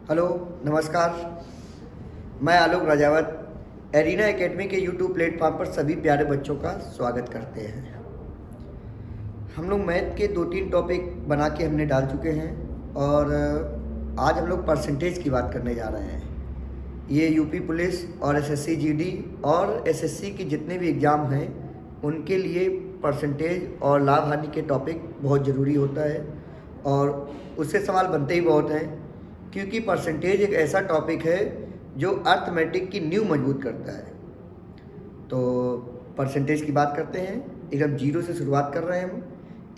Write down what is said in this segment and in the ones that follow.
Hello, नमस्कार। मैं आलोक Rajawat arena academy के यूट्यूब प्लेटफॉर्म पर सभी प्यारे बच्चों का स्वागत करते हैं। हम लोग मैथ के 2-3 टॉपिक बना के हमने डाल चुके हैं और आज हम लोग परसेंटेज की बात करने जा रहे हैं। ये यूपी पुलिस और एसएससी जीडी और एसएससी की जितने भी एग्ज़ाम हैं उनके लिए परसेंटेज और लाभ हानि के टॉपिक बहुत ज़रूरी होता है और उससे सवाल बनते ही बहुत हैं, क्योंकि परसेंटेज एक ऐसा टॉपिक है जो अर्थमेटिक की नींव मजबूत करता है। तो परसेंटेज की बात करते हैं, एकदम जीरो से शुरुआत कर रहे हैं हम।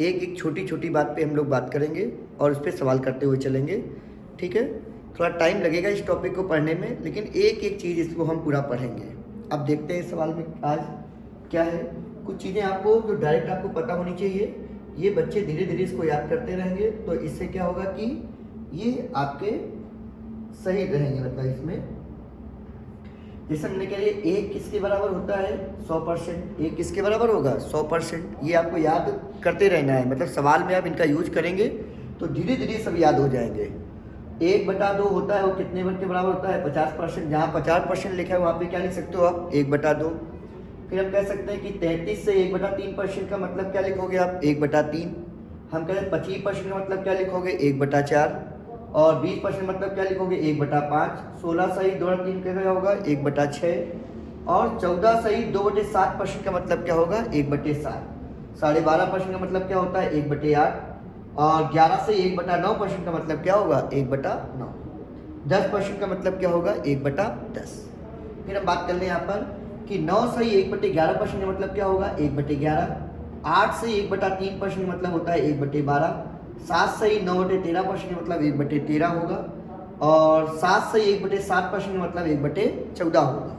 एक एक छोटी छोटी बात पे हम लोग बात करेंगे और उस पर सवाल करते हुए चलेंगे, ठीक है। थोड़ा टाइम लगेगा इस टॉपिक को पढ़ने में, लेकिन एक एक चीज़ इसको हम पूरा पढ़ेंगे। अब देखते हैं सवाल में आज क्या है। कुछ चीज़ें आपको जो डायरेक्ट आपको पता होनी चाहिए, ये बच्चे धीरे धीरे इसको याद करते रहेंगे तो इससे क्या होगा कि ये आपके सही रहेंगे। मतलब इसमें जैसे हमने कह लिया एक किसके बराबर होता है 100%, एक किसके बराबर होगा 100%। ये आपको याद करते रहना है, मतलब सवाल में आप इनका यूज करेंगे तो धीरे धीरे सब याद हो जाएंगे। 1/2 होता है वो कितने वर्ग के बराबर होता है 50%। जहाँ 50% लिखा है वहाँ पे क्या लिख सकते हो आप 1/2। फिर हम कह सकते हैं कि 33 से 1/3% का मतलब क्या लिखोगे आप 1/3। हम कहते हैं 25% का मतलब क्या लिखोगे 1/4 और 20% मतलब क्या लिखोगे 1/5। 16 सही 2/3 क्या होगा 1/6 और 14 सही 2/7% का मतलब क्या होगा 1/7। 12.5% का मतलब क्या होता है 1/8 और 11 से 1/9% का मतलब क्या होगा 1/9। 10% का मतलब क्या होगा 1/10। फिर हम बात कर लें यहाँ पर कि 9 सही 1/11% का मतलब क्या होगा 1/11। 8 से 1/3% मतलब होता है 1/12। 7 सही 9/13% मतलब 1/13 होगा और 7 सही 1/7% मतलब 1/14 होगा।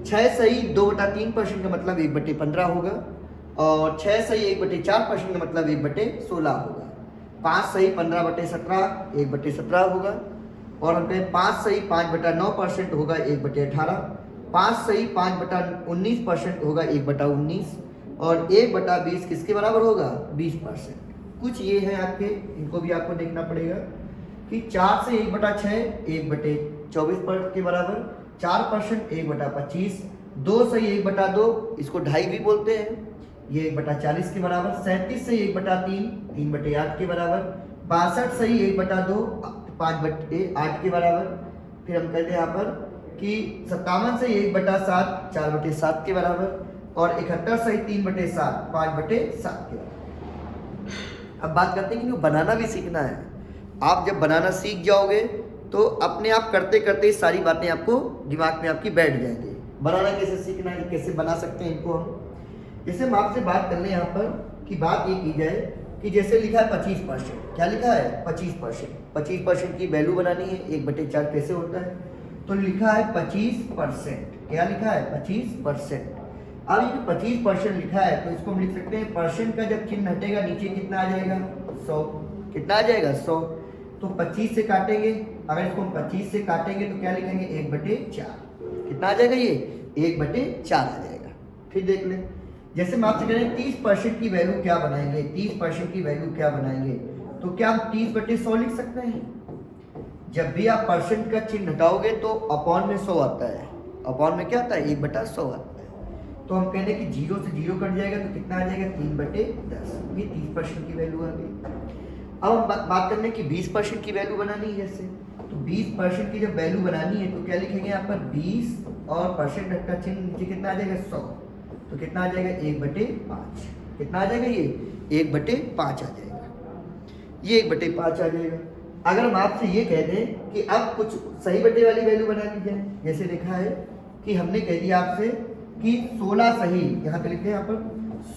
6 सही 2/3% का मतलब 1/15 होगा और 6 सही 1/4% का मतलब 1/16 होगा। 5 सही 15/17 1/17 होगा और हम कहें 5 सही 5/9% होगा 1/18। 5 सही 5/19% होगा 1/19 और 1/20 किसके बराबर होगा 20%। कुछ ये है आपके, इनको भी आपको देखना पड़ेगा कि 4 से 1/6 1/24 के बराबर। 4% 1/25। 2 सही 1/2 इसको 2.5 भी बोलते हैं, ये 1/40 के बराबर। 37 से 1/3 3/8 के बराबर। 62 सही 1/2 5/8 के बराबर। फिर हम कहते हैं यहाँ पर कि 57 से 1/7 4/7 के बराबर और 71 सही 3/7 5/7 के बराबर। अब बात करते हैं कि बनाना भी सीखना है। आप जब बनाना सीख जाओगे तो अपने आप करते करते सारी बातें आपको दिमाग में आपकी बैठ जाएंगी। बनाना कैसे सीखना है, कैसे बना सकते हैं इनको हम। जैसे हम आपसे बात कर लें यहाँ पर कि बात ये की जाए कि जैसे लिखा है 25%, क्या लिखा है 25%। 25% की वैल्यू बनानी है 1/4 कैसे होता है, तो लिखा है 25%। क्या लिखा है 25%। अब ये 25% लिखा है तो इसको हम लिख सकते हैं परसेंट का जब चिन्ह हटेगा नीचे कितना आ जाएगा 100। कितना आ जाएगा 100। तो 25 से काटेंगे, अगर इसको हम 25 से काटेंगे तो क्या लिखेंगे 1/4। कितना आ जाएगा ये 1/4 आ जाएगा। फिर देख लें, जैसे हम आपसे कह रहे हैं 30% की वैल्यू क्या बनाएंगे, 30% की वैल्यू क्या बनाएंगे, तो क्या हम 30/100 लिख सकते हैं। जब भी आप परसेंट का चिन्ह हटाओगे तो अपॉन में 100 आता है। अपॉन में क्या आता है 1/100 आता है। तो हम कहते हैं कि 0 से 0 कट जाएगा तो कितना आ जाएगा 3/10। ये 30% की वैल्यू आ गई। अब हम बात करने की 20% की वैल्यू बनानी है। जैसे तो 20% की जब वैल्यू बनानी है तो क्या लिखेंगे यहाँ पर 20 और परसेंट का चिन्ह नीचे कितना आ जाएगा 100। तो कितना आ जाएगा 1/5। कितना आ जाएगा ये 1/5 आ जाएगा। ये 1/5 आ जाएगा। अगर हम आपसे ये कह दें कि अब कुछ सही बटे वाली वैल्यू बना ली जाए, जैसे लिखा है कि हमने कह दिया आपसे कि 16 सही, यहाँ पे लिखते हैं यहाँ पर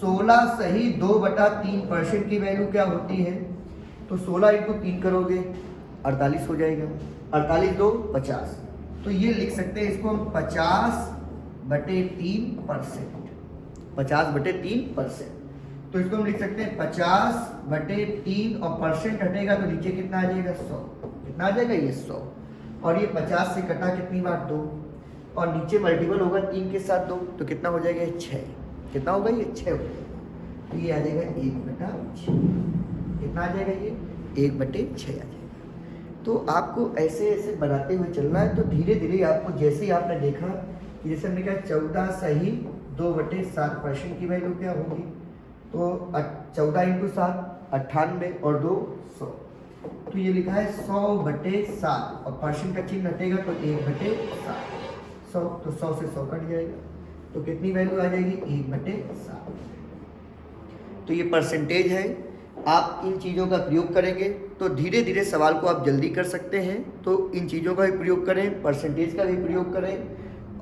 16 सही 2/3% की वैल्यू क्या होती है, तो 16 × 3 करोगे 48 हो जाएगा। 48 2 50। तो ये लिख सकते हैं इसको हम 50/3%। 50/3%। तो इसको हम लिख सकते हैं 50/3 और परसेंट हटेगा तो नीचे कितना आ जाएगा 100। कितना आ जाएगा ये 100 और ये 50 से कटा कितनी बार 2 और नीचे मल्टीपल होगा 3 के साथ 2 तो कितना हो जाएगा 6। कितना होगा ये 6 हो जाएगा। तो ये आ जाएगा 1/6। कितना आ जाएगा ये 1/6 आ जाएगा। तो आपको ऐसे ऐसे बनाते हुए चलना है। तो धीरे धीरे आपको, जैसे ही आपने देखा कि जैसे हमने कहा 14 सही 2/7% की वैल्यू क्या होगी, तो 14 इंटू 7 98 और 2 100। तो ये लिखा है 100/7 और परसेंट का चिन्ह हटेगा तो 1/7 100, तो 100 से 100 कट जाएगा, तो कितनी वैल्यू आ जाएगी 1/7। तो ये परसेंटेज है। आप इन चीज़ों का प्रयोग करेंगे तो धीरे धीरे सवाल को आप जल्दी कर सकते हैं। तो इन चीज़ों का भी प्रयोग करें, परसेंटेज का भी प्रयोग करें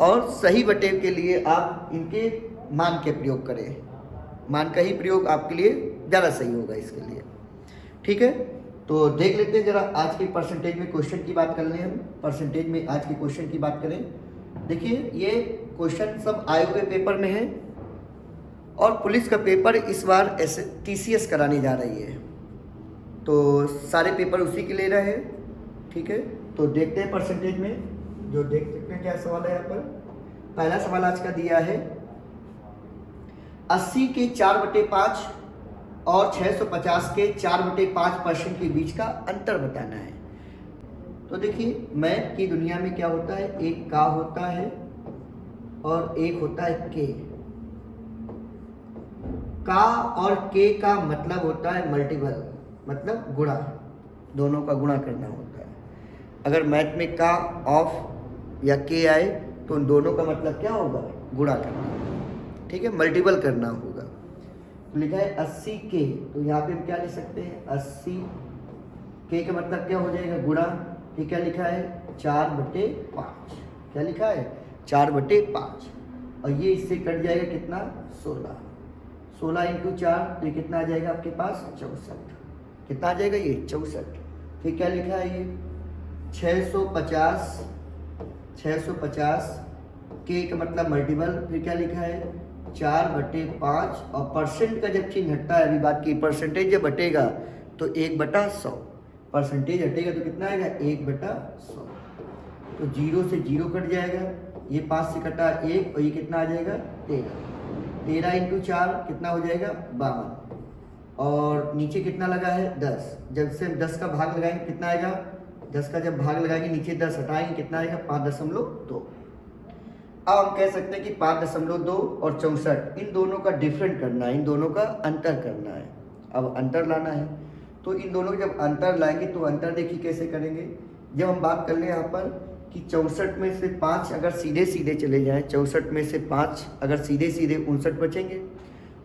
और सही बटे के लिए आप इनके मान के प्रयोग करें। मान का ही प्रयोग आपके लिए ज़्यादा सही होगा इसके लिए। ठीक है, तो देख लेते हैं जरा आज के परसेंटेज में क्वेश्चन की बात कर लें। हम परसेंटेज में आज के क्वेश्चन की बात करें। देखिए ये क्वेश्चन सब आए हुए पेपर में है और पुलिस का पेपर इस बार TCS कराने जा रही है, तो सारे पेपर उसी के ले रहे हैं। ठीक है, तो देखते हैं परसेंटेज में, जो देख सकते हैं क्या सवाल है यहाँ पर। पहला सवाल आज का दिया है 80 के 4/5 और 650 के 4/5% के बीच का अंतर बताना है। तो देखिए मैथ की दुनिया में क्या होता है, एक का होता है और एक होता है के। का और के का मतलब होता है मल्टीपल, मतलब गुणा, दोनों का गुणा करना होता है। अगर मैथ में का ऑफ या के आए तो उन दोनों का मतलब क्या होगा, गुणा करना। ठीक है, मल्टीपल करना होगा। तो लिखा है 80 के, तो यहाँ पे हम क्या लिख सकते हैं 80 के का मतलब क्या हो जाएगा, गुणा। ये क्या लिखा है 4/5, क्या लिखा है 4/5 और ये इससे कट जाएगा कितना 16। 16 इंटू 4 तो ये कितना आ जाएगा आपके पास 64। कितना आ जाएगा ये 64। फिर क्या लिखा है ये 650 के का मतलब मल्टीपल। फिर क्या लिखा है 4/5 और परसेंट का जब चिन्ह हटता है, अभी बात की परसेंटेज जब हटेगा तो 1/100, परसेंटेज हटेगा तो कितना आएगा 1/100। तो 0 से 0 कट जाएगा, ये 5 से कटा 1 और ये कितना आ जाएगा 13। 13 इंटू 4 कितना हो जाएगा 52 और नीचे कितना लगा है 10। जब से 10 का भाग लगाएंगे कितना आएगा, 10 का जब भाग लगाएंगे नीचे 10 हटाएंगे कितना आएगा 5.2। अब हम कह सकते हैं कि 5.2 और 64 इन दोनों का डिफरेंट करना है, इन दोनों का अंतर करना है। अब अंतर लाना है तो इन दोनों का जब अंतर लाएंगे तो अंतर देखिए कैसे करेंगे। जब हम बात कर लें यहाँ पर कि 64 में से 5 अगर सीधे सीधे चले जाएं, 64 में से 5 अगर सीधे सीधे 59 बचेंगे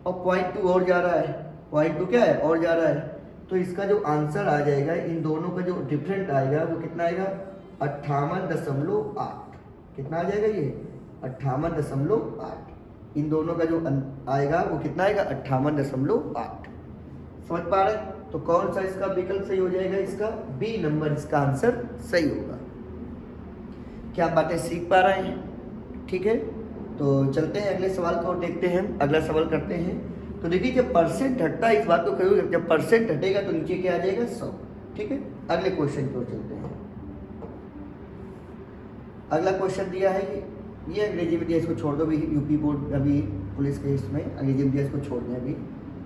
और 0.2 और जा रहा है, 0.2 क्या है और जा रहा है, तो इसका जो आंसर आ जाएगा इन दोनों का जो डिफरेंट आएगा वो कितना आएगा 58.8। कितना आ जाएगा ये 58.8। इन दोनों का जो आएगा वो कितना आएगा 58.8। समझ पा रहे हैं? तो कौन सा इसका विकल्प सही हो जाएगा, इसका बी नंबर इसका आंसर सही होगा। क्या आप बातें सीख पा रहे हैं? ठीक है, तो चलते हैं अगले सवाल को देखते हैं। अगला सवाल करते हैं। तो देखिए जब परसेंट हटता है, इस बात को कहिए, जब परसेंट हटेगा तो नीचे क्या आ जाएगा 100। ठीक है, अगले क्वेश्चन की ओर चलते हैं। अगला क्वेश्चन दिया है ये अंग्रेजी में दिया, इसको छोड़ दो। अभी यूपी बोर्ड अभी पुलिस के इसमें अंग्रेजी में दिया, इसको छोड़ दें अभी,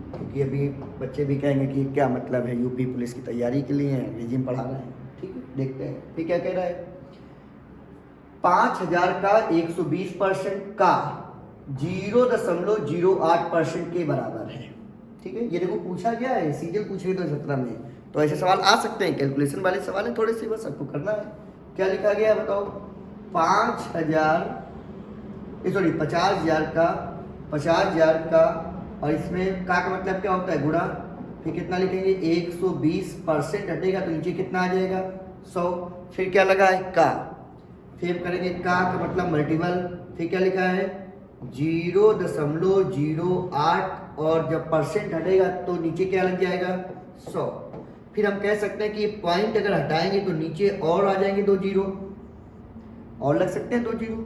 क्योंकि अभी बच्चे भी कहेंगे कि क्या मतलब है, यूपी पुलिस की तैयारी के लिए अंग्रेजी में पढ़ा रहे हैं। ठीक है, देखते हैं फिर क्या कह रहा है। 5000 का 120% का 0.08% के बराबर है। ठीक है, ये देखो पूछा गया है, सीजल पूछे 2017 में, तो ऐसे सवाल आ सकते हैं, कैलकुलेशन वाले सवाल हैं थोड़े से, बस आपको करना है। क्या लिखा गया है बताओ, 50,000 का और इसमें का मतलब क्या होता है गुणा। फिर कितना लिखेंगे 120% हटेगा तो नीचे कितना आ जाएगा 100। फिर क्या लगा है का, फिर करेंगे का मतलब मल्टीपल। फिर क्या लिखा है 0.08 और जब परसेंट हटेगा तो नीचे क्या लग जाएगा 100। फिर हम कह सकते हैं कि पॉइंट अगर हटाएंगे तो नीचे और आ जाएंगे 2 जीरो और लग सकते हैं 2 जीरो।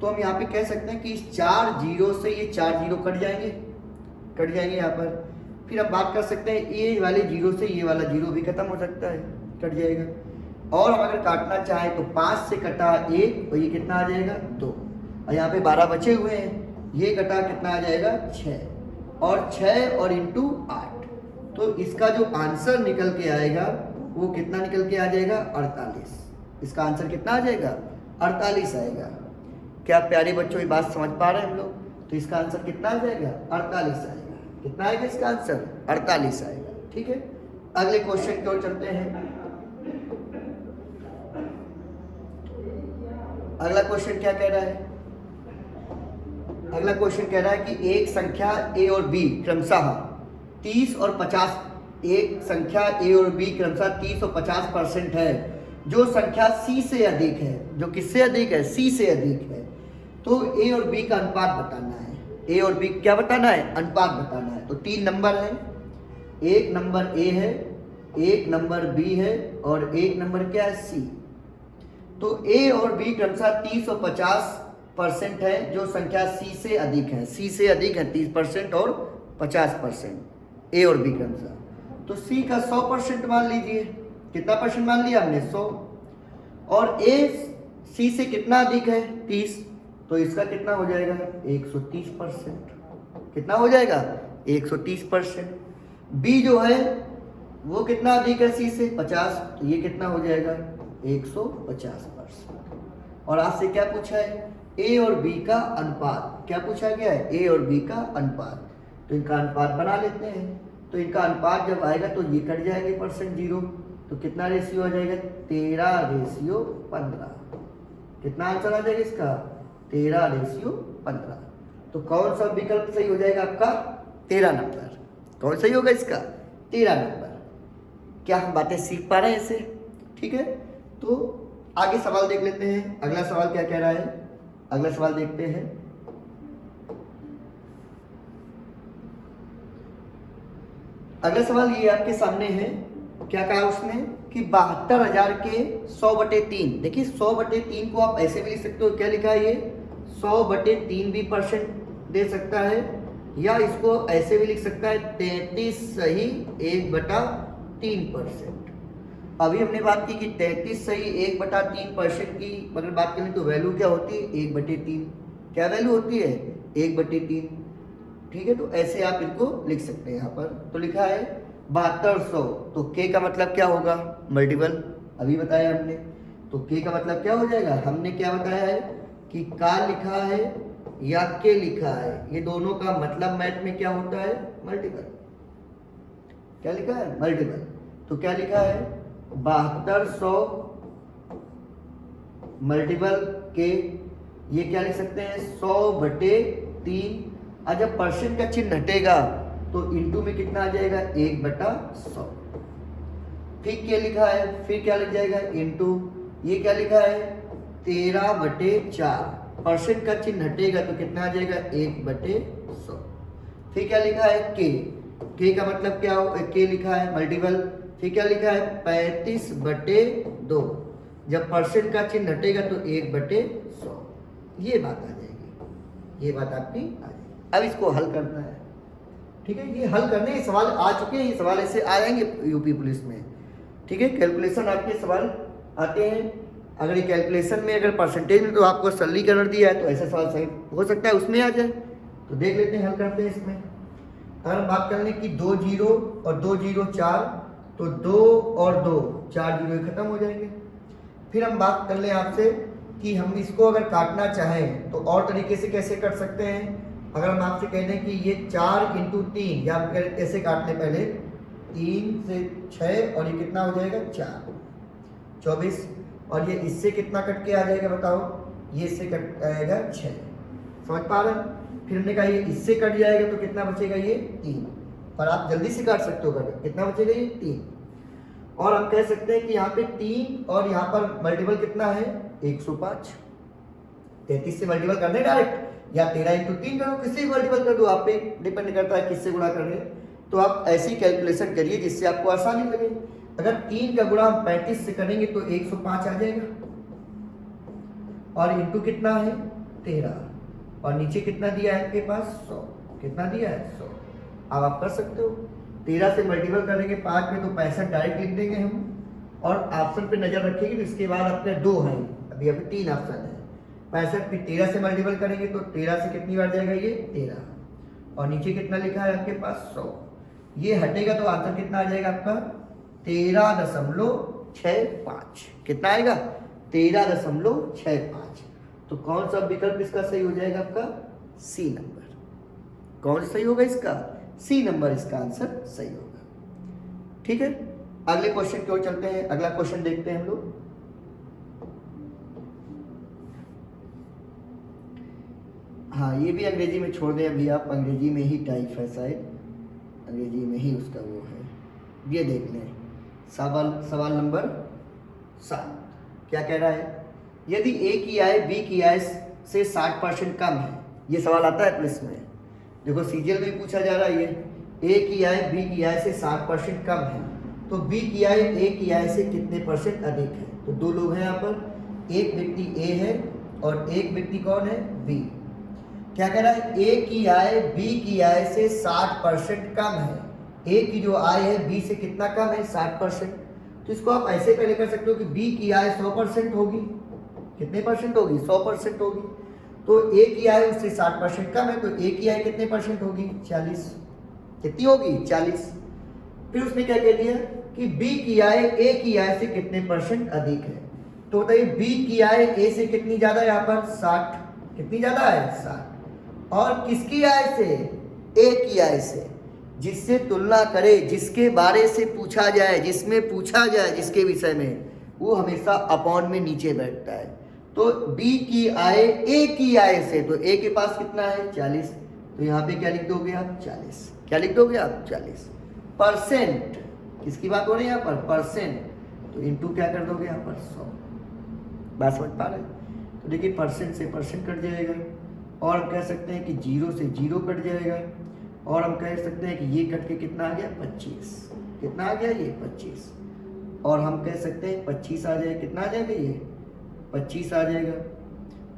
तो हम यहाँ पे कह सकते हैं कि इस 4 जीरो से ये 4 जीरो कट जाएंगे यहाँ पर। फिर हम बात कर सकते हैं ये वाले जीरो से ये वाला जीरो भी खत्म हो सकता है, कट जाएगा। और हम अगर काटना चाहें तो 5 से कटा 1 और ये कितना आ जाएगा 2 और यहाँ पे 12 बचे हुए हैं, ये कटा कितना आ जाएगा 6 और 6 और इंटू 8। तो इसका जो आंसर निकल के आएगा वो कितना निकल के आ जाएगा 48। इसका आंसर कितना आ जाएगा 48 आएगा। क्या प्यारे बच्चों ये बात समझ पा रहे हैं हम लोग? तो इसका आंसर कितना आ जाएगा 48 आएगा। कितना आएगा इसका आंसर 48 आएगा। ठीक है, अगले क्वेश्चन की ओर चलते हैं। अगला क्वेश्चन क्या कह रहा है? अगला क्वेश्चन कह रहा है कि एक संख्या ए और बी क्रमशः 30 और 50, एक संख्या ए और बी क्रमशः 30 और 50% है, जो संख्या सी से अधिक है। जो किससे अधिक है? सी से अधिक है। तो ए और बी का अनुपात बताना है। ए और बी क्या बताना है? अनुपात बताना है। तो 3 नंबर है, एक नंबर ए है, एक नंबर बी है और एक नंबर क्या है? सी। तो ए और बी क्रमशः 30 और 50% है, जो संख्या सी से अधिक है। सी से अधिक है 30% और 50%, ए और बी क्रमशः। तो सी का 100% मान लीजिए। कितना परसेंट मान लिया हमने? 100। और ए सी से कितना अधिक है? 30। तो इसका कितना हो जाएगा? 130%। कितना हो जाएगा? 130%। बी जो है वो कितना अधिक है सी से? 50। तो ये कितना हो जाएगा? 150%। और आपसे क्या पूछा है? ए और बी का अनुपात। क्या पूछा गया है? ए और बी का अनुपात। तो इनका अनुपात बना लेते हैं। तो इनका अनुपात जब आएगा तो ये कट जाएंगे परसेंट 0। तो कितना रेशियो आ जाएगा? 13:15। कितना आंसर आ जाएगा इसका? 13:15। तो कौन सा विकल्प सही हो जाएगा आपका? 13 नंबर। कौन सही होगा इसका? 13 नंबर। क्या हम बातें सीख पा रहे हैं इससे? ठीक है, तो आगे सवाल देख लेते हैं। अगला सवाल क्या कह रहा है? अगला सवाल देखते हैं। अगला सवाल ये आपके सामने है। क्या कहा उसने कि 72,000 के 100/3। देखिए 100/3 को आप ऐसे भी लिख सकते हो। क्या लिखा है ये? 100/3 भी परसेंट दे सकता है, या इसको ऐसे भी लिख सकता है 33 सही 1/3%। अभी हमने बात की कि 33 सही 1/3% की अगर बात करें तो वैल्यू क्या होती है? 1/3। क्या वैल्यू होती है? 1/3। ठीक है, तो ऐसे आप इनको लिख सकते हैं। यहाँ पर तो लिखा है 7200। तो के का मतलब क्या होगा? मल्टीपल। अभी बताया हमने। तो के का मतलब क्या हो जाएगा? हमने क्या बताया है कि का लिखा है या के लिखा है, ये दोनों का मतलब मैथ में क्या होता है? मल्टीपल। क्या लिखा है? मल्टीपल। तो क्या लिखा है? 7200 मल्टीपल के, ये क्या लिख सकते हैं? 100/3। और जब परसेंट का चिन्ह हटेगा तो इंटू में कितना आ जाएगा? 1/100। फिर क्या लिखा है? फिर क्या लिख जाएगा? इंटू। ये क्या लिखा है? 13/4। परसेंट का चिन्ह हटेगा तो कितना आ जाएगा? 1/100। फिर क्या लिखा है? के का मतलब क्या हो? के लिखा है मल्टीपल। फिर क्या लिखा है? 35/2। जब परसेंट का चिन्ह हटेगा तो 1/100। ये बात आ जाएगी। ये बात आपकी आ जाएगी। अब इसको हल करना है। ठीक है, ये हल करने ये सवाल आ चुके हैं। ये सवाल ऐसे आएंगे यूपी पुलिस में। ठीक है, कैलकुलेशन आपके सवाल आते हैं। अगर ये कैलकुलेशन में अगर परसेंटेज में तो आपको सरलीकरण दिया है तो ऐसा सवाल सही हो सकता है उसमें आ जाए। तो देख लेते हैं, हल करते हैं इसमें। अगर हम बात कर लें कि 2 0 और 2 0 4, तो 2 और 2 4 0 खत्म हो जाएंगे। फिर हम बात कर लें आपसे कि हम इसको अगर काटना चाहें तो और तरीके से कैसे कर सकते हैं। अगर हम आपसे कह दें कि ये 4 × 3, या ऐसे काट लें पहले 3 से 6 और ये कितना हो जाएगा? 4 24। और ये इससे कितना कट के आ जाएगा बताओ? ये इससे कट आएगा 6। समझ पा रहे हैं? फिर हमने कहा ये इससे कट जाएगा तो कितना बचेगा? ये 3। पर आप जल्दी से काट सकते हो। कितना बचेगा? ये 3। और हम कह सकते हैं कि यहाँ पे 3 और यहाँ पर मल्टीपल कितना है? 105। 33 से मल्टीपल करना है डायरेक्ट, या 13 × 3 करो, किसी मल्टीपल कर दो। आप पे डिपेंड करता है किससे गुणा कर रहे हैं। तो आप ऐसी कैलकुलेशन करिए जिससे आपको आसानी लगे। अगर 3 का गुणा हम 35 से करेंगे तो 105 आ जाएगा। और इंटू कितना है? 13। और नीचे कितना दिया है आपके पास? 100। कितना दिया है? 100। अब आप कर सकते हो। 13 से मल्टीपल करेंगे 5 में तो 65 डायरेक्ट लिख देंगे हम। और ऑप्शन पे नजर रखेंगे तो इसके बाद आपके 2 हैं, अभी 3 ऑप्शन है। 65 फिर 13 से मल्टीपल करेंगे तो 13 से कितनी बार जाएगा? ये 13। और नीचे कितना लिखा है आपके पास? 100। ये हटेगा तो आंसर कितना आ जाएगा आपका? 13.65। कितना आएगा? 13.65। तो कौन सा विकल्प इसका सही हो जाएगा? आपका सी नंबर। कौन सही होगा इसका? सी नंबर इसका आंसर सही होगा। ठीक है, अगले क्वेश्चन की ओर चलते हैं। अगला क्वेश्चन देखते हैं हम लोग। हाँ, ये भी अंग्रेजी में छोड़ दें अभी, आप अंग्रेजी में ही टाइप है शायद, अंग्रेजी में ही उसका वो है। ये देख लें, सवाल नंबर 7 क्या कह रहा है? यदि ए की आय बी की आय से 60% कम है, ये सवाल आता है पुलिस में। देखो सीजीएल में पूछा जा रहा है, ये ए की आय बी की आय से 60% कम है, तो बी की आय ए की आय से कितने % अधिक है? तो दो लोग हैं यहाँ पर, एक व्यक्ति ए है और एक व्यक्ति कौन है? बी। क्या कह रहा है? ए की आय बी की आय से 60% कम है। ए की जो आय है बी से कितना कम है? 60%। तो इसको आप ऐसे पहले कर सकते हो कि बी की आय 100% होगी। कितने % होगी? 100% होगी। तो ए की आय उससे 60% कम है, तो ए की आय कितने % होगी? 40। कितनी होगी? 40। फिर उसने क्या कह दिया कि बी की आय ए की आय से कितने % अधिक है। तो बताइए बी की आय ए से कितनी ज्यादा है? यहाँ पर 60। कितनी ज्यादा है? 60। और किसकी आय से? ए की आय से। जिससे तुलना करे, जिसके बारे से पूछा जाए, जिसमें पूछा जाए, जिसके विषय में, वो हमेशा अपॉन में नीचे बैठता है। तो बी की आय ए की आय से, तो ए के पास कितना है? 40। तो यहाँ पे क्या लिख दोगे आप? 40। क्या लिख दोगे आप? 40 %। किसकी बात हो रही है यहाँ पर? %। तो इनटू क्या कर दोगे यहाँ पर? 100। बात समझ पा रहे हैं? तो देखिए % से % कट जाएगा, और हम कह सकते हैं कि 0 से 0 कट जाएगा, और हम कह सकते हैं कि ये कट के कितना आ गया? 25। कितना आ गया? ये 25। और हम कह सकते हैं 25 आ जाएगा। कितना आ जाएगा? ये 25 आ जाएगा।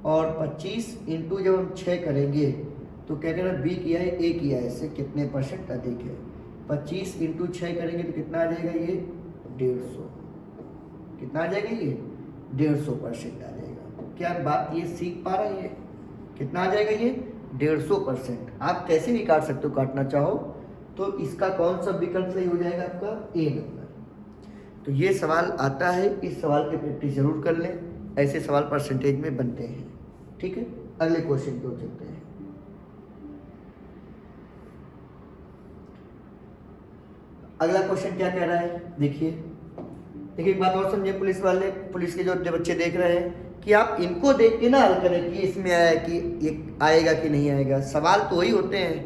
और 25 इंटू जब हम 6 करेंगे तो क्या करें? बी की आय ए की आय से कितने % अधिक है? 25 इंटू 6 करेंगे तो कितना आ जाएगा? ये 150। कितना आ जाएगा? ये 150% आ जाएगा। क्या बात ये सीख पा रहे हैं? कितना आ जाएगा? ये 150%। आप कैसे भी काट सकते हो, काटना चाहो तो। इसका कौन सा विकल्प सही हो जाएगा? आपका ए नंबर। तो ये सवाल आता है, इस सवाल की प्रैक्टिस जरूर कर लें। ऐसे सवाल परसेंटेज में बनते हैं। ठीक है, अगले क्वेश्चन की ओर चलते हैं। अगला क्वेश्चन क्या कह रहा है? देखिए एक बात और समझे पुलिस वाले, पुलिस के जो बच्चे देख रहे हैं, कि आप इनको देख के ना हल करें कि इसमें आया कि ये आएगा कि नहीं आएगा। सवाल तो वही होते हैं,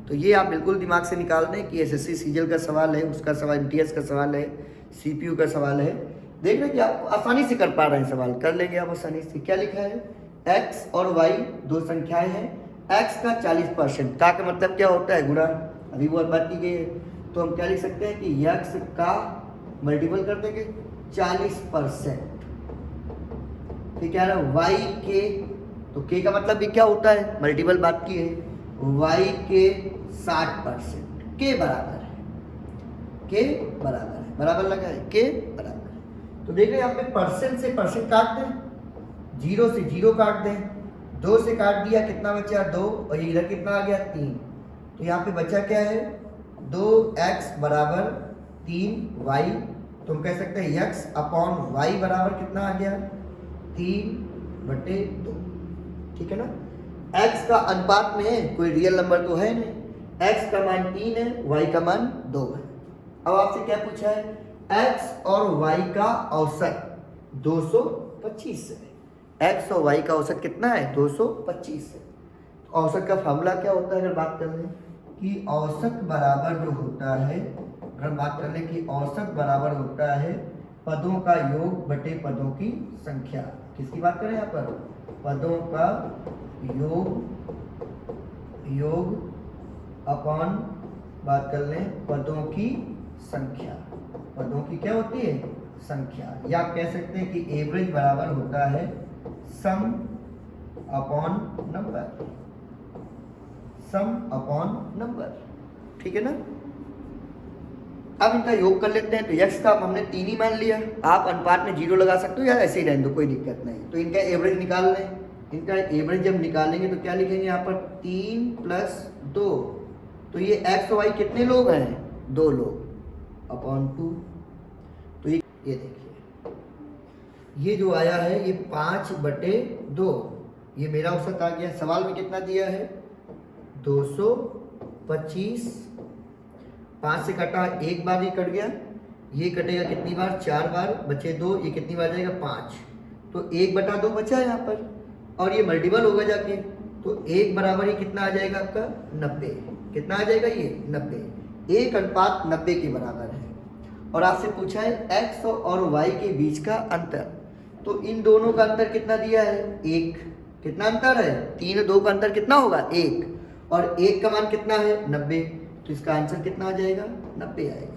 तो ये आप बिल्कुल दिमाग से निकाल दें कि एसएससी सीजीएल का सवाल है, उसका सवाल एमटीएस का सवाल है, सीपीयू का सवाल है। देख रहे कि आप आसानी से कर पा रहे हैं, सवाल कर लेंगे आप आसानी से। क्या लिखा है? x और y दो संख्याएं हैं, x का 40%, का मतलब क्या होता है? गुणा। अभी बहुत बात की गई है, तो हम क्या लिख सकते हैं कि x का मल्टीपल कर देंगे 40%। फिर क्या रहा? y के, तो k का मतलब भी क्या होता है? मल्टीपल बात की है। y के 60%, k बराबर है, k बराबर है, बराबर लगा है, k बराबर है। तो देख रहे हैं यहाँ पे % से % काट दें, 0 से 0 काट दें, 2 से काट दिया, कितना बचा? 2, और ये इधर कितना आ गया? 3। तो यहाँ पे बचा क्या है? 2x बराबर 3y। तो हम कह सकते हैं x अपॉन y बराबर कितना आ गया? 3/2। ठीक है ना? x का अनुपात में है, कोई रियल नंबर तो है नहीं। x का मान 3 है, y का मान 2 है। अब आपसे क्या पूछा है? x और y का औसत 225 है। x और y का औसत कितना है? 225 है। तो औसत का फॉर्मूला क्या होता है? अगर बात कर लें कि औसत बराबर जो होता है, अगर बात कर लें कि औसत बराबर होता है पदों का योग बटे पदों की संख्या। किसकी बात करें यहाँ पर? पदों का योग अपॉन बात कर लें पदों की संख्या। पदों की क्या होती है? संख्या। या आप कह सकते हैं कि एवरेज बराबर होता है सम अपॉन नंबर। सम अपॉन नंबर। ठीक है ना? अब इनका योग कर लेते हैं। तो x का हमने 3 ही मान लिया, आप अनुपात में 0 लगा सकते हो या ऐसे ही रहने दो, कोई दिक्कत नहीं। तो इनका एवरेज निकाल लें। इनका एवरेज जब निकालेंगे तो क्या लिखेंगे यहाँ पर? 3 + 2। तो ये x और y कितने लोग हैं? 2 लोग, अपॉन 2। ये देखिए ये जो आया है ये 5/2, ये मेरा औसत आ गया। सवाल में कितना दिया है 225, 5 से कटा एक बार, ये कट गया, ये कटेगा कितनी बार 4 बार, बचे 2, ये कितनी बार जाएगा 5, तो 1/2 बचा यहाँ पर, और ये मल्टीपल होगा जाके, तो 1 बराबर ये कितना आ जाएगा आपका 90, कितना आ जाएगा ये 90, 1:90 के बराबर है। और आपसे पूछा है x और y के बीच का अंतर, तो इन दोनों का अंतर कितना दिया है 1, कितना अंतर है 3 2 का अंतर कितना होगा 1, और 1 का मान कितना है 90, तो इसका आंसर कितना आ जाएगा 90 आएगा।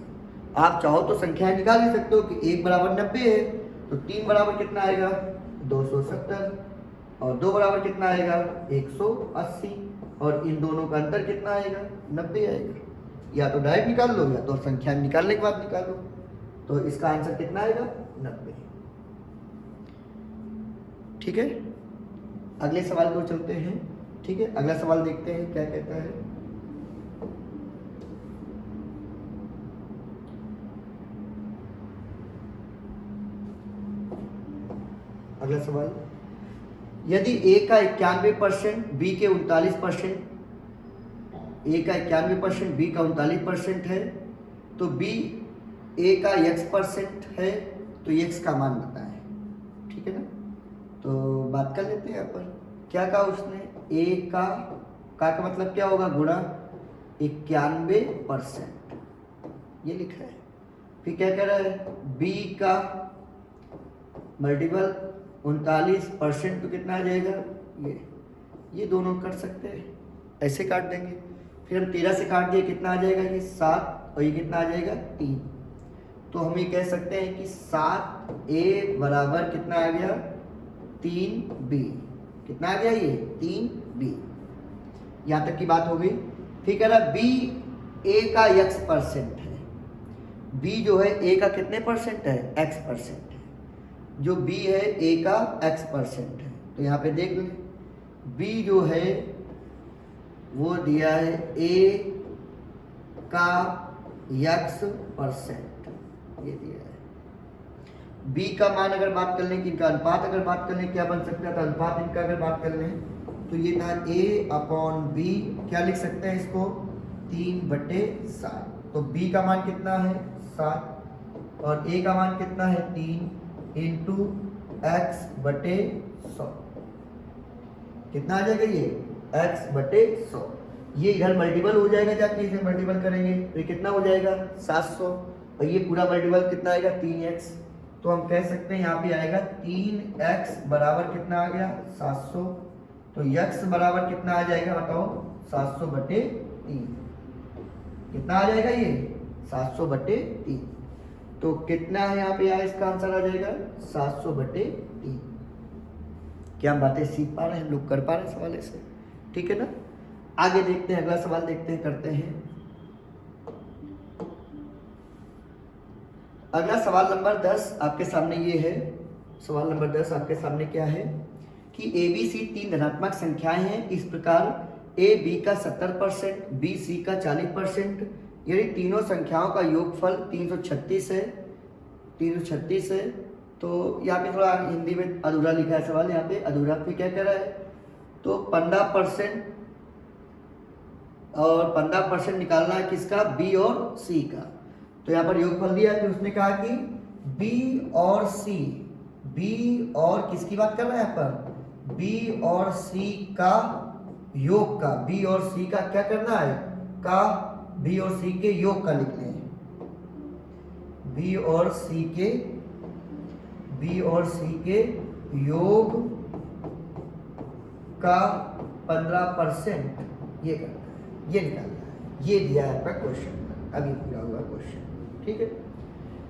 आप चाहो तो संख्या निकाल भी सकते हो कि 1 बराबर 90 है, तो 3 बराबर कितना आएगा 270, और 2 बराबर कितना आएगा 180, और इन दोनों का अंतर कितना आएगा 90 आएगा। या तो डायरेक्ट निकाल लो या तो संख्या निकालने के बाद निकालो, तो इसका आंसर कितना आएगा 90। ठीक है, अगले सवाल को चलते हैं। ठीक है, अगला सवाल देखते हैं क्या कहता है। अगला सवाल, यदि ए का 91%, बी के 39%, ए का 91%, बी का 39% है, तो बी ए का x% है, तो x का मान बताएं। ठीक है ना, तो बात कर लेते हैं यहाँ पर। क्या कहा उसने, ए का मतलब क्या होगा गुणा 91%, ये लिखा है। फिर क्या कह रहा है बी का मल्टीपल 39%, तो कितना आ जाएगा ये दोनों कर सकते हैं, ऐसे काट देंगे। फिर हम 13 से काट दिए, कितना आ जाएगा ये 7, और ये कितना आ जाएगा 3, तो हम ये कह सकते हैं कि 7a बराबर कितना आ गया 3b, कितना आ गया ये 3b। यहाँ तक की बात हो गई। फिर कह रहा b a का x% है, b जो है a का कितने परसेंट है x% है, जो b है a का x% है, तो यहाँ पे देख लें b जो है वो दिया है a का x%, ये दिया है। b का मान अगर बात कर लें कि इनका अनुपात अगर बात कर लें क्या बन सकता है, तो अनुपात इनका अगर बात कर लें तो ये था a/b, क्या लिख सकते हैं इसको 3/7, तो b का मान कितना है 7 और a का मान कितना है 3 इंटू x/100, कितना आ जाएगा ये x/100। ये इधर मल्टीपल हो जाएगा, जाके इसे मल्टीपल करेंगे तो ये कितना हो जाएगा 700, और ये पूरा मल्टीपल कितना आएगा 3x, तो हम कह सकते हैं यहाँ पे आएगा 3x बराबर कितना आ गया 700, तो x बराबर कितना आ जाएगा बताओ 700/3, कितना आ जाएगा ये 700/3, तो कितना है यहाँ पे आया, इसका आंसर आ जाएगा 700/3। क्या हम बातें सीख पा रहे हैं, हम लोग कर पा रहे हैं सवाल से, ठीक है ना। आगे देखते हैं, अगला सवाल देखते हैं, करते हैं। अगला सवाल नंबर 10 आपके सामने ये है। सवाल नंबर 10 आपके सामने क्या है कि ए बी सी 3 धनात्मक संख्याएं हैं, इस प्रकार ए बी का 70%, बी सी का 40%, यदि तीनों संख्याओं का योगफल 336 है, 336 है, तो यहाँ पे थोड़ा हिंदी में अधूरा लिखा है सवाल, यहाँ पे अधूरा। फिर क्या कह रहा है, तो 15% और 15% निकालना है किसका, बी और सी का। तो यहाँ पर योगफल दिया, फिर उसने कहा कि बी और सी, बी और किसकी बात कर रहे हैं यहाँ पर, बी और सी का योग का, बी और सी का क्या करना है, का बी और सी के योग का लिखने हैं, बी और सी के योग का 15% ये करना है, ये निकालना है, ये दिया है आपका क्वेश्चन, अभी पूरा हुआ क्वेश्चन, ठीक है।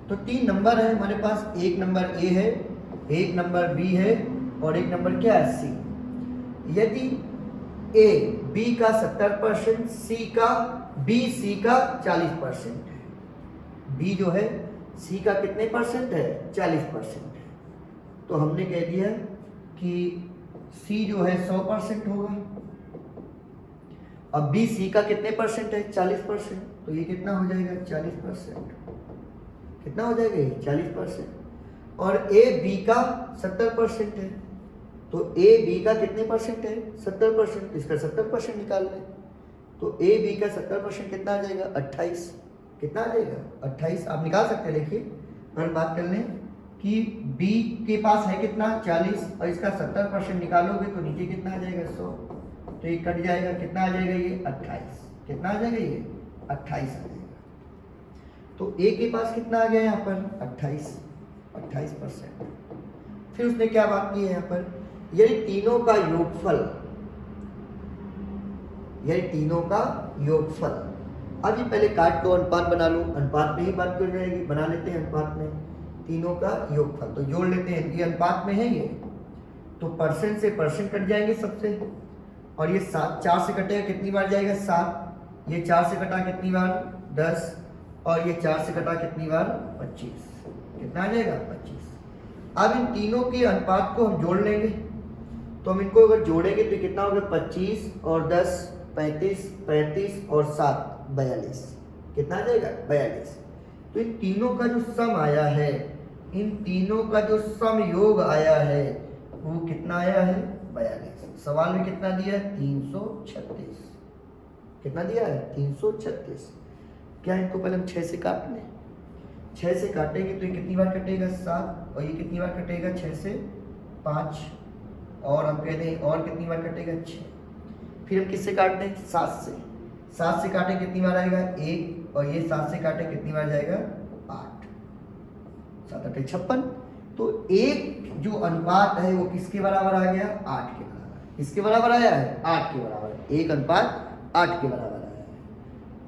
तो 3 नंबर है हमारे पास, एक नंबर ए है, एक नंबर बी है और एक नंबर क्या है सी। यदि ए बी का 70%, बी सी का 40% है, बी जो है सी का कितने परसेंट है 40% है, तो हमने कह दिया कि सी जो है 100% होगा, अब बी सी का कितने परसेंट है 40%, तो ये कितना हो जाएगा 40%। कितना हो जाएगा ये 40%। और ए बी का 70% है, तो ए बी का कितने परसेंट है 70%, इसका 70% निकाल लें। तो ए बी का 70% कितना आ जाएगा 28, कितना आ जाएगा 28। आप निकाल सकते हैं, देखिए अगर बात कर लें कि B के पास है कितना 40 और इसका 70% निकालोगे तो नीचे कितना आ जाएगा 100, तो ये कट जाएगा, कितना आ जाएगा ये 28, कितना आ जाएगा ये 28 आ जाएगा। तो A के पास कितना आ गया यहाँ पर 28%। फिर उसने क्या बात की है यहाँ पर, यदि तीनों का योगफल, अभी पहले काट लो, अनुपात बना लो, अनुपात में ही बात कर जाएगी, बना लेते हैं अनुपात में तीनों का योगफल, तो जोड़ लेते हैं, ये अनुपात में है ये, तो परसेंट से परसेंट कट जाएंगे सबसे, और ये 4 से कटेगा कितनी बार जाएगा 7, ये 4 से कटा कितनी बार 10, और ये 4 से कटा कितनी बार 25, कितना आ जाएगा 25। अब इन तीनों के अनुपात को हम जोड़ लेंगे, तो हम इनको अगर जोड़ेंगे तो कितना होगा 25 और 10 35, 35 और 7 42, कितना आ जाएगा 42। तो इन तीनों का जो सम आया है, इन तीनों का जो सम योग आया है वो कितना आया है 42। सवाल में कितना दिया है 336, कितना दिया है 336। क्या इनको पहले हम 6 से काट लें, 6 से काटेंगे तो ये कितनी बार कटेगा 7, और ये कितनी बार कटेगा 6 से 5, और हम कहते हैं और कितनी बार कटेगा 6। फिर हम किससे काट दें 7 से, 7 से काटें कितनी बार आएगा 1, और ये 7 से काटें कितनी बार जाएगा 8, 7 8 56। तो एक जो अनुपात है वो किसके बराबर आ गया 8 के बराबर, किसके बराबर आया है 8 के बराबर, एक अनुपात 8 के बराबर आया है।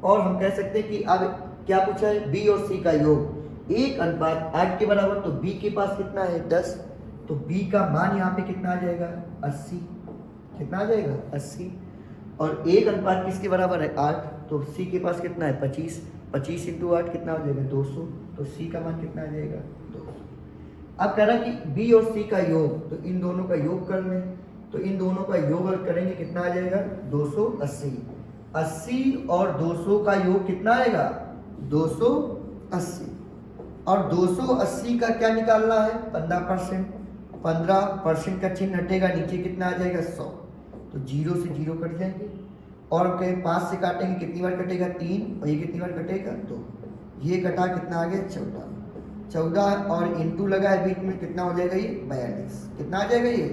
और हम कह सकते हैं कि अब क्या पूछा है बी और सी का योग, एक अनुपात 8 के बराबर, तो बी के पास कितना है 10, तो बी का मान यहाँ पे कितना आ जाएगा 80, कितना आ जाएगा 80। और एक अनुपात किसके बराबर है 8, तो सी के पास कितना है 25, 25 इंटू 8 कितना हो जाएगा 200, तो सी का मान कितना आ जाएगा 200। अब कह रहा है कि बी और सी का योग, तो इन दोनों का योग कर लें, तो इन दोनों का योग अगर करेंगे कितना आ जाएगा 280, 80 और 200 का योग कितना आएगा 280, और 280 का क्या निकालना है 15%, 15% का चिन्ह हटेगा, नीचे कितना आ जाएगा 100, तो 0 से 0 कट जाएंगे। और कहीं 5 से काटेंगे कितनी बार कटेगा 3, और ये कितनी बार कटेगा 2, ये कटा कितना आ गया 14, और इंटू लगा है बीच में, कितना हो जाएगा ये 42, कितना आ जाएगा ये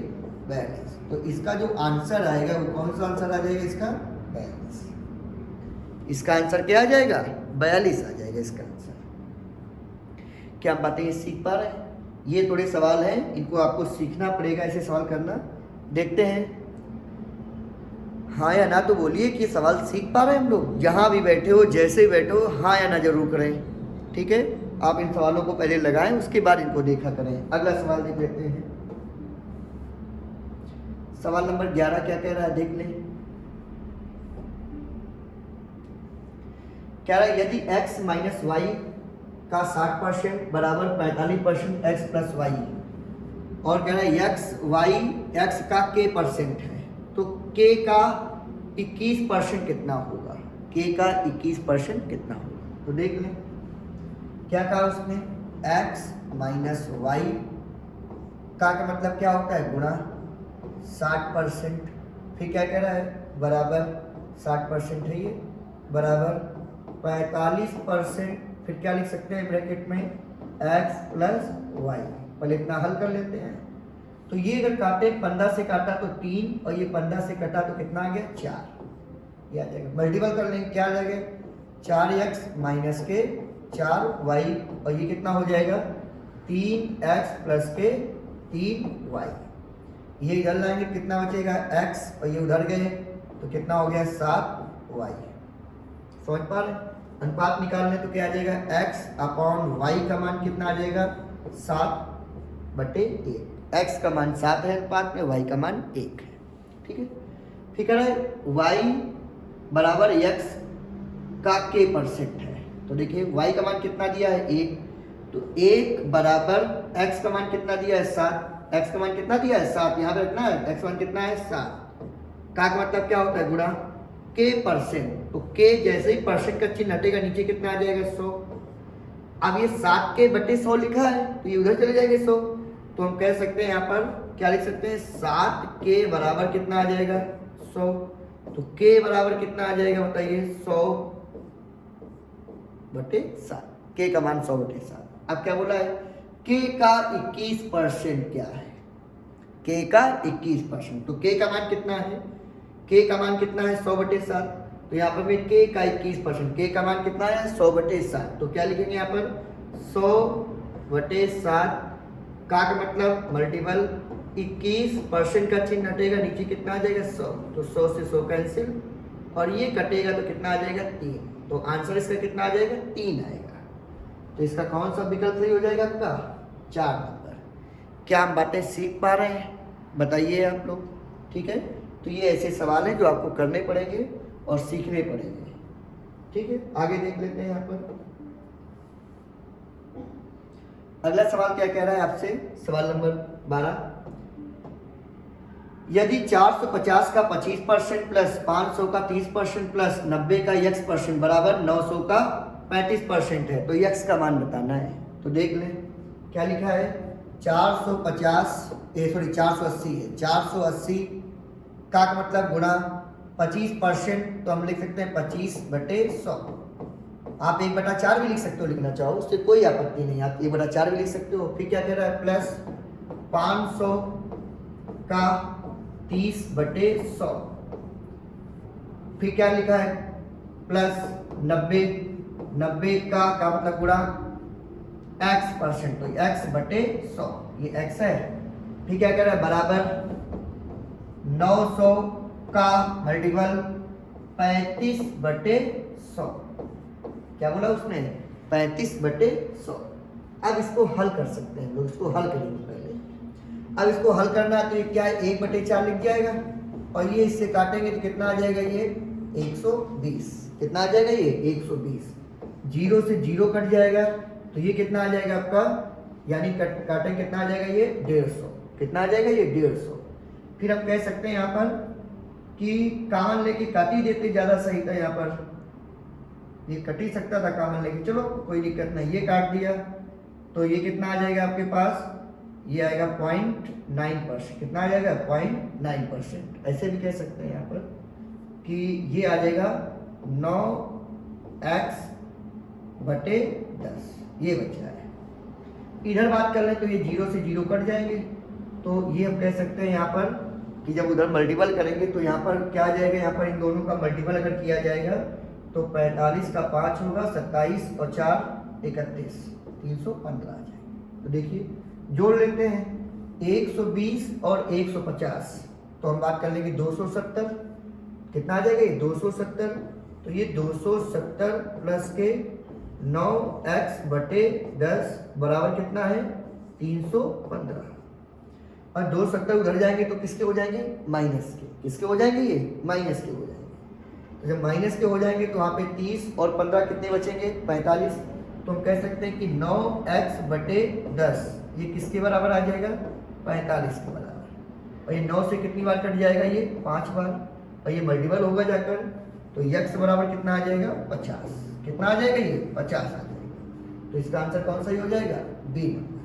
42। तो इसका जो आंसर आएगा वो कौन सा आंसर आ जाएगा इसका 42, इसका आंसर क्या आ जाएगा 42 आ जाएगा इसका आंसर। क्या हम बातें सीख पा रहे हैं? ये थोड़े सवाल हैं, इनको आपको सीखना पड़ेगा, ऐसे सवाल करना। देखते हैं हाँ या ना तो बोलिए कि सवाल सीख पा रहे हैं हम लोग, जहाँ भी बैठे हो जैसे बैठे हो हाँ या ना जरूर करें, ठीक है। आप इन सवालों को पहले लगाएं, उसके बाद इनको देखा करें। अगला सवाल देख लेते हैं, सवाल नंबर 11 क्या कह रहा है देख लें। कह रहा है यदि x माइनस वाई का 60% बराबर 45% x प्लस वाई, और कह रहा है x का k% है, तो k का 21% कितना होगा, k का 21% कितना होगा। तो देख लें क्या कहा उसने, x माइनस वाई का मतलब क्या होता है गुणा 60%, फिर क्या कह रहा है बराबर 60% है ये, बराबर 45%, फिर क्या लिख सकते हैं ब्रैकेट में x प्लस वाई। पहले इतना हल कर लेते हैं, तो ये अगर काटे 15 से काटा तो 3, और ये 15 से कटा तो कितना आ गया 4, ये आ जाएगा। मल्टीपल कर लेंगे क्या आ जाएगा 4x माइनस के 4y, और ये कितना हो जाएगा 3x प्लस के 3y। ये इधर लाएंगे कितना बचेगा x, और ये उधर गए तो कितना हो गया 7y। समझ पा रहे हैं? अनुपात निकालने तो क्या आ जाएगा x अपॉन y का मान कितना आ जाएगा 7/1, x का मान 7 है अनुपात में, y का मान 1 है, ठीक है। फिर कह रहा है y बराबर x का k% है, तो देखिए y का मान कितना दिया है 1, तो 1 बराबर x का मान कितना दिया है 7, x का मान कितना दिया है 7, यहाँ पे रखना है, x मान कितना है 7, का मतलब क्या होता है गुणा k%, तो k जैसे ही परसेंट का चिन्ह हटेगा नीचे कितना आ जाएगा 100, अब ये 7 के बटे 100 लिखा है तो ये उधर चले जाएंगे 100, तो हम कह सकते हैं यहाँ पर क्या लिख सकते हैं, 7 के बराबर कितना आ जाएगा 100, तो के बराबर कितना आ जाएगा बताइए 100 बटे 7, के का मान 100 बटे 7। अब क्या बोला है, के का 21% क्या है, के का 21%, तो के का मान कितना है, के का मान कितना है 100 बटे 7, तो यहाँ पर भी के का 21%, के का मान कितना है 100 बटे 7, तो क्या लिखेंगे यहाँ पर 100 बटे 7 का मतलब मल्टीपल 21% का चिन्ह हटेगा, नीचे कितना आ जाएगा 100, तो 100 से 100 कैंसिल और ये कटेगा तो कितना आ जाएगा 3, तो आंसर इसका कितना आ जाएगा 3 आएगा। तो इसका कौन सा विकल्प सही हो जाएगा आपका 4 नंबर। क्या हम बातें सीख पा रहे हैं बताइए आप लोग, ठीक है। तो ये ऐसे सवाल हैं जो आपको करने पड़ेंगे और सीखने पड़ेंगे, ठीक है। आगे देख लेते हैं यहाँ पर अगला सवाल क्या कह रहा है आपसे, सवाल नंबर 12, यदि 450 का 25% प्लस 500 का 30% प्लस 90 का x% बराबर 900 का 35% है तो x का मान बताना है। तो देख लें क्या लिखा है, 480 है, 480 का मतलब गुणा 25%, तो हम लिख सकते हैं 25 बटे 100। आप 1/4 भी लिख सकते हो, लिखना चाहो उससे कोई आपत्ति नहीं, आप 1/4 भी लिख सकते हो। फिर क्या कह रहा है, प्लस 500 का 30 बटे 100, फिर क्या लिखा है प्लस 90 का मतलब गुणा x%, तो x बटे 100, ये x है। फिर क्या कह रहा है बराबर 900 का मल्टीपल 35 बटे 100, क्या बोला उसने 35 बटे 100। अब इसको हल कर सकते हैं लोग, इसको हल करेंगे पहले। अब इसको हल करना है तो ये क्या है 1/4 लिख जाएगा और ये इससे काटेंगे तो कितना आ जाएगा, ये 120, कितना आ जाएगा ये 120, 0 से 0 कट जाएगा तो ये कितना आ जाएगा आपका, यानी काटेंगे कितना आ जाएगा ये 150, कितना आ जाएगा ये 150। फिर हम कह सकते हैं यहाँ पर कि कॉमन लेके काट ही देते ज़्यादा सही था, यहाँ पर ये कट ही सकता था कॉमन लेके, चलो कोई दिक्कत नहीं, ये काट दिया तो ये कितना आ जाएगा आपके पास, ये आएगा 0.9%, कितना आ जाएगा 0.9%। ऐसे भी कह सकते हैं यहाँ पर कि ये आ जाएगा 9x बटे 10, ये बचा है। इधर बात कर लें तो ये 0 से 0 कट जाएंगे, तो ये हम कह सकते हैं यहाँ पर कि जब उधर मल्टीपल करेंगे तो यहाँ पर क्या आ जाएगा, यहाँ पर इन दोनों का मल्टीपल अगर किया जाएगा तो 45 का 5 होगा, 27 और 4 31, 315 आ जाएगा। तो देखिए जोड़ लेते हैं 120 और 150, तो हम बात कर लेंगे 270, कितना आ जाएगा ये 270, तो ये 270 प्लस के 9x बटे 10 बराबर कितना है 315, और 270 उधर जाएंगे तो किसके हो जाएंगे माइनस के, किसके हो जाएंगे ये माइनस के हो जाएंगे। तो जब माइनस के हो जाएंगे तो वहाँ पे 30 और 15 कितने बचेंगे 45, तो हम कह सकते हैं कि 9x बटे 10 ये किसके बराबर आ जाएगा 45 के बराबर, और ये 9 से कितनी बार कट जाएगा ये 5 बार, और ये मल्टीपल होगा जाकर तो x बराबर कितना आ जाएगा 50, कितना आ जाएगा ये 50 आ जाएगा। तो इसका आंसर कौन सा ही हो जाएगा बी नंबर,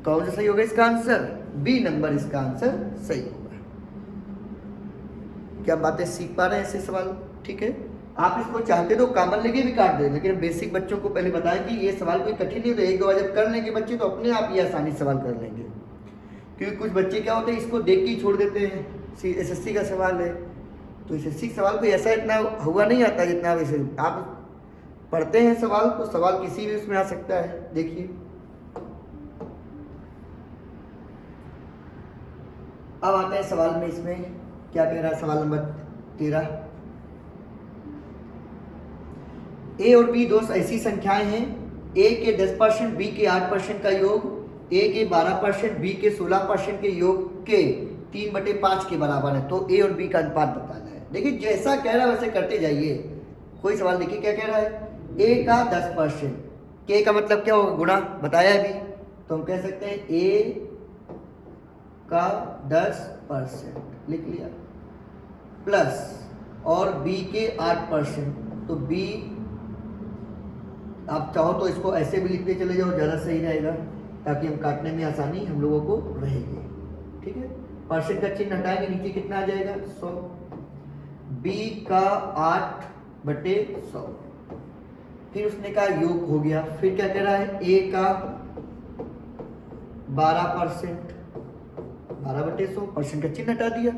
कौन सा सही होगा इसका आंसर बी नंबर, इसका आंसर सही होगा। क्या बातें सीख पा रहे हैं ऐसे सवाल, ठीक है। आप इसको चाहते तो कॉमन लेके भी काट दें, लेकिन बेसिक बच्चों को पहले बताएं कि ये सवाल कोई कठिन नहीं होता, एक दो बार जब कर लेंगे बच्चे तो अपने आप ये आसानी सवाल कर लेंगे। क्योंकि कुछ बच्चे क्या होते हैं इसको देख के ही छोड़ देते हैं, SSC का सवाल है तो SSC सवाल कोई ऐसा इतना हुआ नहीं आता जितना वैसे आप पढ़ते हैं सवाल, तो सवाल किसी भी उसमें आ सकता है। देखिए अब आते हैं सवाल में, इसमें क्या कह रहा है सवाल नंबर 13, ए और बी दो ऐसी संख्याएं हैं, ए के 10% बी के 8% का योग ए के 12% बी के 16% के योग के 3/5 के बराबर है, तो ए और बी का अनुपात बताना है। देखिए जैसा कह रहा है वैसे करते जाइए। कोई सवाल देखिए क्या कह रहा है, ए का 10%, के का मतलब क्या होगा गुणा, बताया अभी, तो हम कह सकते हैं ए का 10% लिख लिया प्लस और बी के 8%, तो बी आप चाहो तो इसको ऐसे भी लिखते चले जाओ, ज़्यादा सही रहेगा, ताकि हम काटने में आसानी हम लोगों को रहेगी। ठीक है, परसेंट का चिन्ह हटाएंगे, नीचे कितना आ जाएगा 100, b का 8/100। फिर उसने कहा योग हो गया, फिर क्या कह रहा है a का 12%, 12/100, परसेंट का चिन्ह हटा दिया।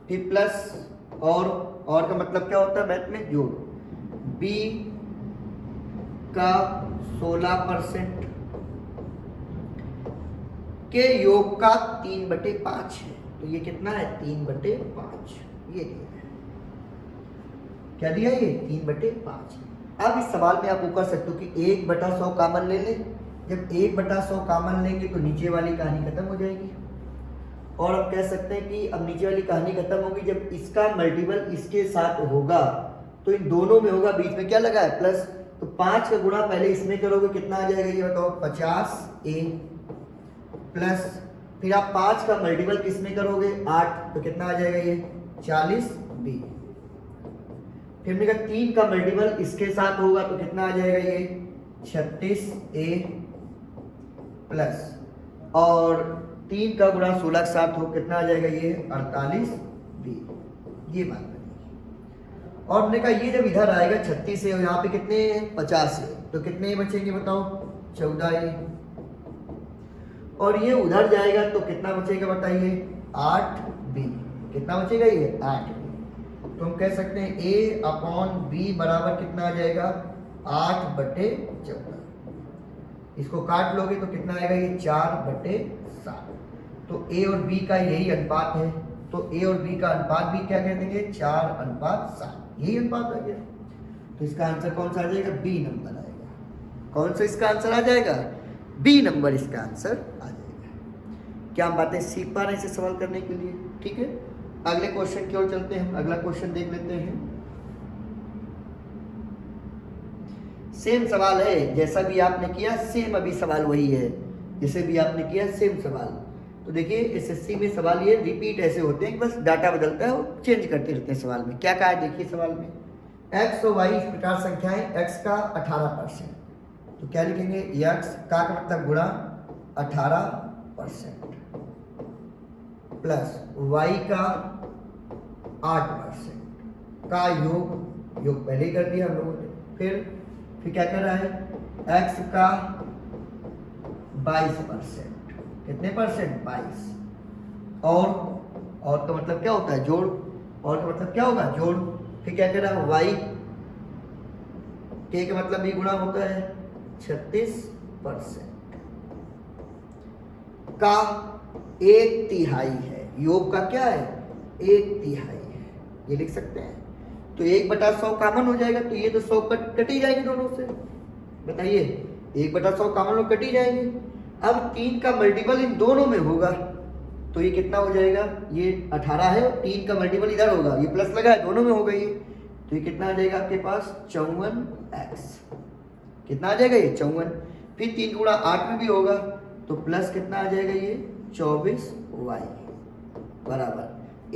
फिर प्लस और का मतलब क्या होता है मैथ में, जोड़, b का 16% के योग का 3/5 है, तो ये कितना है 3/5, ये दिया है। क्या दिया ये 3/5। अब इस सवाल में आप वो कर सकते हो कि 1/100 कॉमन ले ले, जब 1/100 कॉमन लेंगे तो नीचे वाली कहानी खत्म हो जाएगी। और अब कह सकते हैं कि अब नीचे वाली कहानी खत्म होगी जब इसका मल्टीपल इसके साथ होगा, तो इन दोनों में होगा, बीच में क्या लगा है प्लस, तो 5 का गुणा पहले इसमें करोगे, कितना आ जाएगा ये बताओ 50a प्लस, फिर आप 5 का मल्टीपल किसमें करोगे 8, तो कितना आ जाएगा ये 40b। फिर हमने कहा 3 का मल्टीपल इसके साथ होगा तो कितना आ जाएगा ये 36a प्लस, और 3 का गुणा 16 के साथ हो कितना आ जाएगा ये 48b। ये बात बनेगी। और हमने कहा ये जब इधर आएगा 36 है और यहाँ पे कितने 50 है, तो कितने बचेंगे बताओ 14a, और ये उधर जाएगा तो कितना बचेगा बताइए 8b। कितना बचेगा ये 8b। तो हम कह सकते हैं a/b बराबर कितना आ जाएगा 8/14। इसको काट लोगे तो कितना आएगा ये 4/7। तो a और b का यही अनुपात है, तो a और b का अनुपात भी क्या कह देंगे 4:7, यही अनुपात आ गया। तो इसका आंसर कौन सा आ जाएगा, बी नंबर आएगा। कौन सा इसका आंसर आ जाएगा, बी नंबर इसका आंसर आ जाएगा। क्या हम बातें सीख पा रहे हैं इसे सवाल करने के लिए। ठीक है, अगले क्वेश्चन की ओर चलते हैं, अगला क्वेश्चन देख लेते हैं। सेम सवाल है, जैसा भी आपने किया सेम अभी सवाल वही है, जैसे भी आपने किया सेम सवाल। तो देखिए एसएससी में सवाल ये रिपीट ऐसे होते हैं, बस डाटा बदलता है और चेंज करते रहते हैं सवाल में। क्या कहा है देखिए सवाल में, x और y इस प्रकार संख्याएं, x का 18%, तो क्या लिखेंगे x का मतलब गुणा 18% प्लस y का 8% का योग पहले ही कर दिया हम लोगों ने। फिर क्या कर रहा है x का 22%, कितने परसेंट 22, और का मतलब क्या होता है जोड़, और का मतलब क्या होगा जोड़। फिर क्या कर रहा है y के मतलब भी गुणा होता है 36% का 1/3 है, योग का क्या है 1/3 है, ये लिख सकते हैं। तो 1/100 कॉमन हो जाएगा, तो ये तो 100 कट ही जाएंगे दोनों से, बताइए 1/100 कॉमन हो कट ही जाएंगे। अब 3 का मल्टीपल इन दोनों में होगा, तो ये कितना हो जाएगा, ये 18 है, 3 का मल्टीपल इधर होगा, ये प्लस लगा है दोनों में हो गई, तो ये कितना आ जाएगा आपके पास 54x। कितना आ जाएगा ये 54। फिर 3 गुणा 8 में भी होगा, तो प्लस कितना आ जाएगा ये 24y बराबर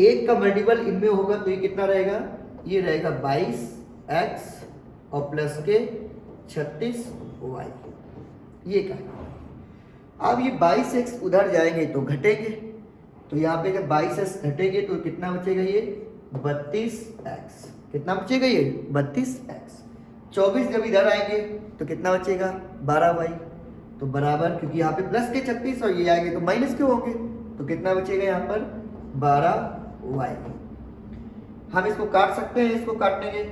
1 का मल्टीपल इनमें होगा, तो ये कितना रहेगा, ये रहेगा 22x और प्लस के 36y। ये क्या, अब ये 22x उधर जाएंगे तो घटेंगे, तो यहाँ पे जब 22x घटेंगे तो कितना बचेगा ये 32x। कितना बचेगा ये 32x। 24 जब इधर आएंगे तो कितना बचेगा 12y, तो बराबर, क्योंकि यहाँ पे प्लस के 36 और ये आएंगे तो माइनस के होंगे, तो कितना बचेगा यहाँ पर 12y। हम इसको काट सकते हैं, इसको काटेंगे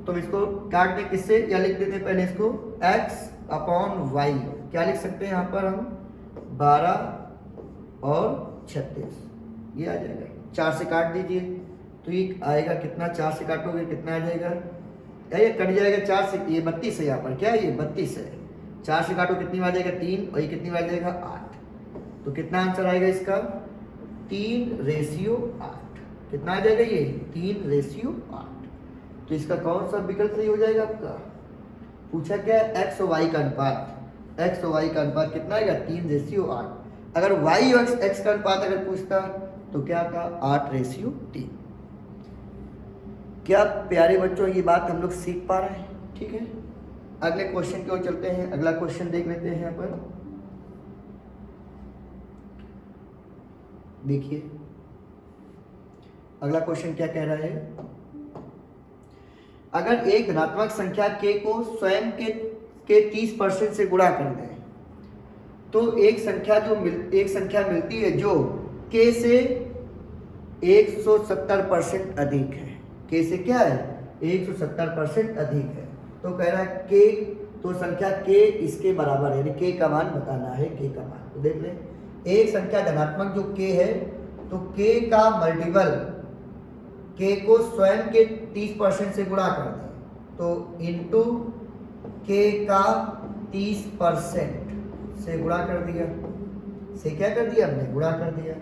तो हम इसको काट दें किससे, या लिख देते हैं पहले इसको x/y। क्या लिख सकते हैं यहाँ पर हम 12 और 36, ये आ जाएगा। 4 से काट दीजिए तो ये आएगा कितना, 4 से काटोगे कितना आ जाएगा, ये कट जाएगा 4 से, ये 32 है यहाँ पर, क्या है ये 32 है। 4 से काटो कितनी आ जाएगा 3, और ये कितनी आ जाएगा 8, तो कितना आंसर आएगा इसका 3:8। कितना आ जाएगा ये 3:8। तो इसका कौन सा विकल्प सही हो जाएगा आपका, पूछा क्या x और y का अनुपात, x और y का अनुपात कितना आएगा 3:8। अगर y और x का अनुपात अगर पूछता तो क्या था 8:3। क्या प्यारे बच्चों ये बात हम लोग सीख पा रहे हैं। ठीक है, अगले क्वेश्चन की ओर चलते हैं। अगला क्वेश्चन देख लेते हैं यहाँ पर। देखिए अगला क्वेश्चन क्या कह रहा है। अगर एक धनात्मक संख्या k को स्वयं के 30% से गुणा कर दें तो एक संख्या मिलती है जो k से 170% अधिक है। k से क्या है? 170% अधिक है। तो कह रहा है k, तो संख्या k इसके बराबर है, यानी k का मान बताना है। k का मान तो देख लें, एक संख्या धनात्मक जो k है तो k का मल्टीपल, k को स्वयं के 30% से गुणा कर दें तो इंटू k का 30% से गुणा कर दिया, से क्या कर दिया हमने? गुणा कर दिया।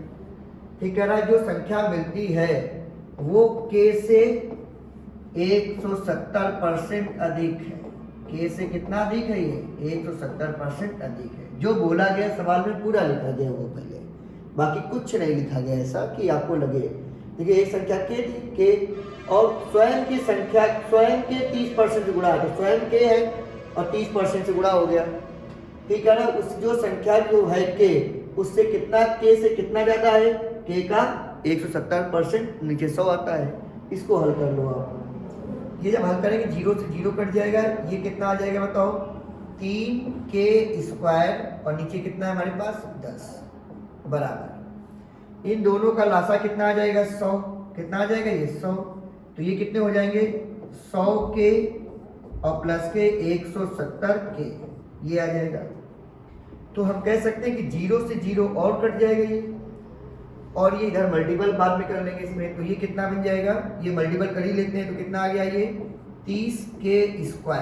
ठीक कह रहा है जो संख्या मिलती है वो k से 170% अधिक है। k से कितना अधिक है? ये 170% अधिक है। जो बोला गया सवाल में पूरा लिखा गया वो पहले, बाकी कुछ नहीं लिखा गया ऐसा कि आपको लगे। देखिए एक संख्या k थी, k और स्वयं की संख्या स्वयं के 30% से गुणा है, स्वयं k है और 30% से गुणा हो गया। ठीक है ना। उस जो संख्या जो है k, उससे कितना, k से कितना ज़्यादा है? k का 170%, नीचे 100 आता है। इसको हल कर लो आप। ये जब हल करेंगे 0 से 0 कट जाएगा, ये कितना आ जाएगा बताओ? 3k² और नीचे कितना है हमारे पास? 10 बराबर। इन दोनों का लासा कितना आ जाएगा? 100। कितना आ जाएगा? ये 100। तो ये कितने हो जाएंगे? 100k और प्लस के 170k, ये आ जाएगा। तो हम कह सकते हैं कि 0 से 0 और कट जाएगा ये, और ये इधर मल्टीपल बाद में कर लेंगे इसमें। तो ये कितना बन जाएगा? ये मल्टीपल कर ही लेते हैं तो कितना आ गया? ये 30k²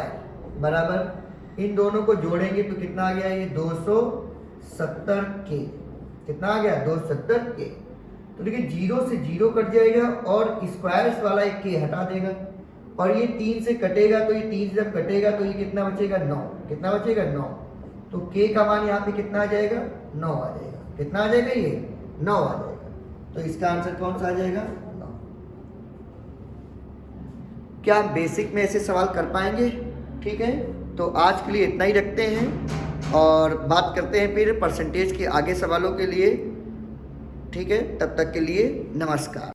बराबर। इन दोनों को जोड़ेंगे तो कितना आ गया? ये 270k। कितना आ गया? 270k। तो देखिए 0 से 0 कट जाएगा और स्क्वायर्स वाला एक k हटा देगा, और ये 3 से कटेगा तो ये 3 से जब कटेगा तो ये कितना बचेगा? 9। कितना बचेगा? 9। तो k का मान यहाँ पे कितना आ जाएगा? 9 आ जाएगा। कितना आ जाएगा? ये 9 आ जाएगा। तो इसका आंसर कौन सा आ जाएगा? 9। क्या हम बेसिक में ऐसे सवाल कर पाएंगे? ठीक है, तो आज के लिए इतना ही रखते हैं और बात करते हैं फिर परसेंटेज के आगे सवालों के लिए। ठीक है, तब तक के लिए नमस्कार।